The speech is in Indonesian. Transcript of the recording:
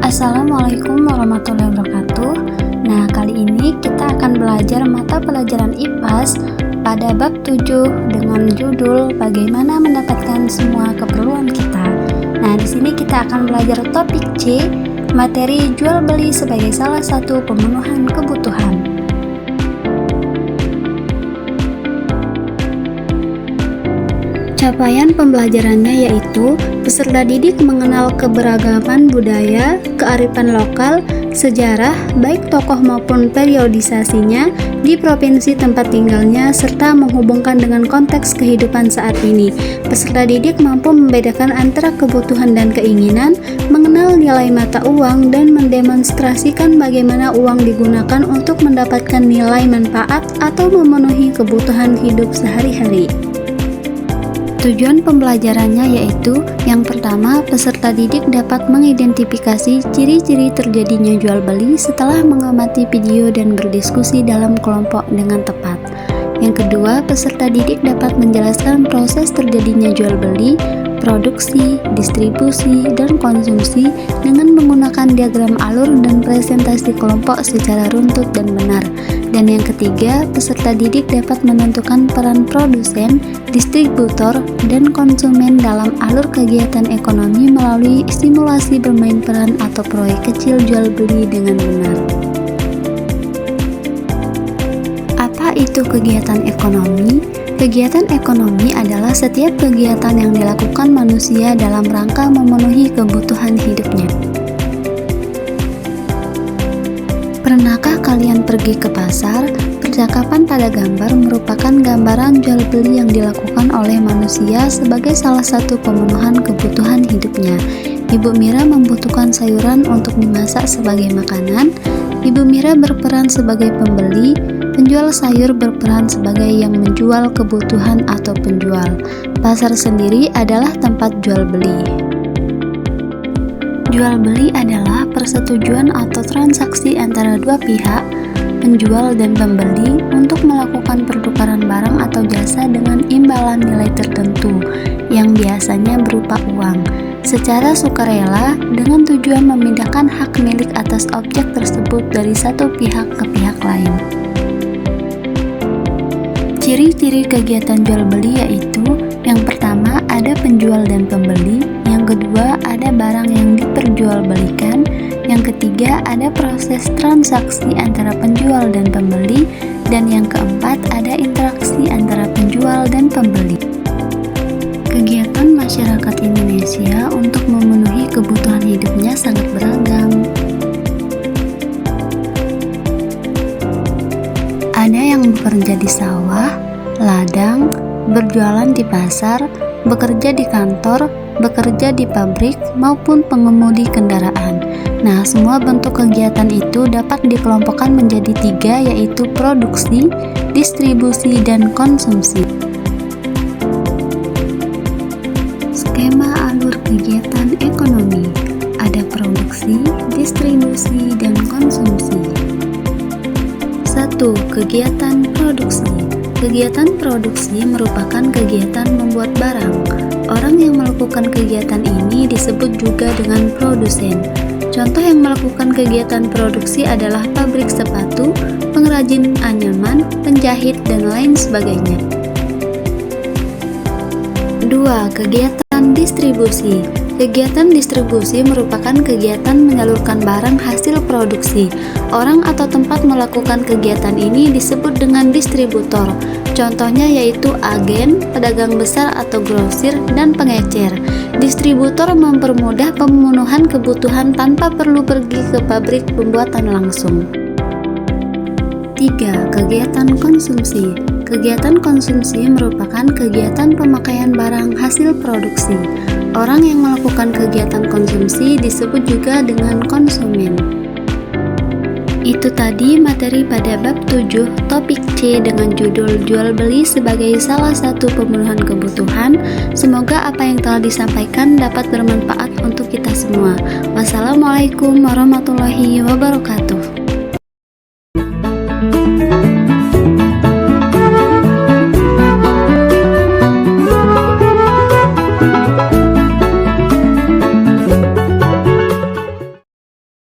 Assalamualaikum warahmatullahi wabarakatuh. Nah, kali ini kita akan belajar mata pelajaran IPAS pada bab 7 dengan judul Bagaimana Mendapatkan Semua Keperluan Kita. Nah, di sini kita akan belajar topik C, materi jual beli sebagai salah satu pemenuhan kebutuhan. Capaian pembelajarannya yaitu peserta didik mengenal keberagaman budaya, kearifan lokal, sejarah, baik tokoh maupun periodisasinya di provinsi tempat tinggalnya, serta menghubungkan dengan konteks kehidupan saat ini. Peserta didik mampu membedakan antara kebutuhan dan keinginan, mengenal nilai mata uang, dan mendemonstrasikan bagaimana uang digunakan untuk mendapatkan nilai manfaat atau memenuhi kebutuhan hidup sehari-hari. Tujuan pembelajarannya yaitu yang pertama, peserta didik dapat mengidentifikasi ciri-ciri terjadinya jual beli setelah mengamati video dan berdiskusi dalam kelompok dengan tepat. Yang kedua, peserta didik dapat menjelaskan proses terjadinya jual beli, produksi, distribusi, dan konsumsi dengan menggunakan diagram alur dan presentasi kelompok secara runtut dan benar. Dan yang ketiga, peserta didik dapat menentukan peran produsen, distributor, dan konsumen dalam alur kegiatan ekonomi melalui simulasi bermain peran atau proyek kecil jual beli dengan benar. Apa itu kegiatan ekonomi? Kegiatan ekonomi adalah setiap kegiatan yang dilakukan manusia dalam rangka memenuhi kebutuhan hidupnya. Pernahkah kalian pergi ke pasar? Percakapan pada gambar merupakan gambaran jual beli yang dilakukan oleh manusia sebagai salah satu pemenuhan kebutuhan hidupnya. Ibu Mira membutuhkan sayuran untuk dimasak sebagai makanan. Ibu Mira berperan sebagai pembeli. Penjual sayur berperan sebagai yang menjual kebutuhan atau penjual. Pasar sendiri adalah tempat jual beli. Jual beli adalah persetujuan atau transaksi antara dua pihak, penjual dan pembeli, untuk melakukan pertukaran barang atau jasa dengan imbalan nilai tertentu, yang biasanya berupa uang, secara sukarela dengan tujuan memindahkan hak milik atas objek tersebut dari satu pihak ke pihak lain. Ciri-ciri kegiatan jual beli yaitu yang pertama, ada penjual dan pembeli. Yang kedua, ada barang yang diperjualbelikan. Yang ketiga, ada proses transaksi antara penjual dan pembeli. Dan yang keempat, ada interaksi antara penjual dan pembeli. Kegiatan masyarakat Indonesia untuk memenuhi kebutuhan hidupnya sangat beragam. Ada yang bekerja di sawah, ladang, berjualan di pasar, bekerja di kantor, bekerja di pabrik, maupun pengemudi kendaraan. Nah, semua bentuk kegiatan itu dapat dikelompokkan menjadi 3, yaitu produksi, distribusi, dan konsumsi. Skema alur kegiatan ekonomi. Ada produksi, distribusi, dan konsumsi. 1. Kegiatan produksi. Kegiatan produksi merupakan kegiatan membuat barang. Orang yang melakukan kegiatan ini disebut juga dengan produsen. Contoh yang melakukan kegiatan produksi adalah pabrik sepatu, pengrajin anyaman, penjahit, dan lain sebagainya. 2. Kegiatan distribusi. Kegiatan distribusi merupakan kegiatan menyalurkan barang hasil produksi. Orang atau tempat melakukan kegiatan ini disebut dengan distributor. Contohnya yaitu agen, pedagang besar atau grosir, dan pengecer. Distributor mempermudah pemenuhan kebutuhan tanpa perlu pergi ke pabrik pembuatan langsung. 3. Kegiatan konsumsi. Kegiatan konsumsi merupakan kegiatan pemakaian barang hasil produksi. Orang yang melakukan kegiatan konsumsi disebut juga dengan konsumen. Itu tadi materi pada bab 7 topik C dengan judul jual beli sebagai salah satu pemenuhan kebutuhan. Semoga apa yang telah disampaikan dapat bermanfaat untuk kita semua. Wassalamualaikum warahmatullahi wabarakatuh.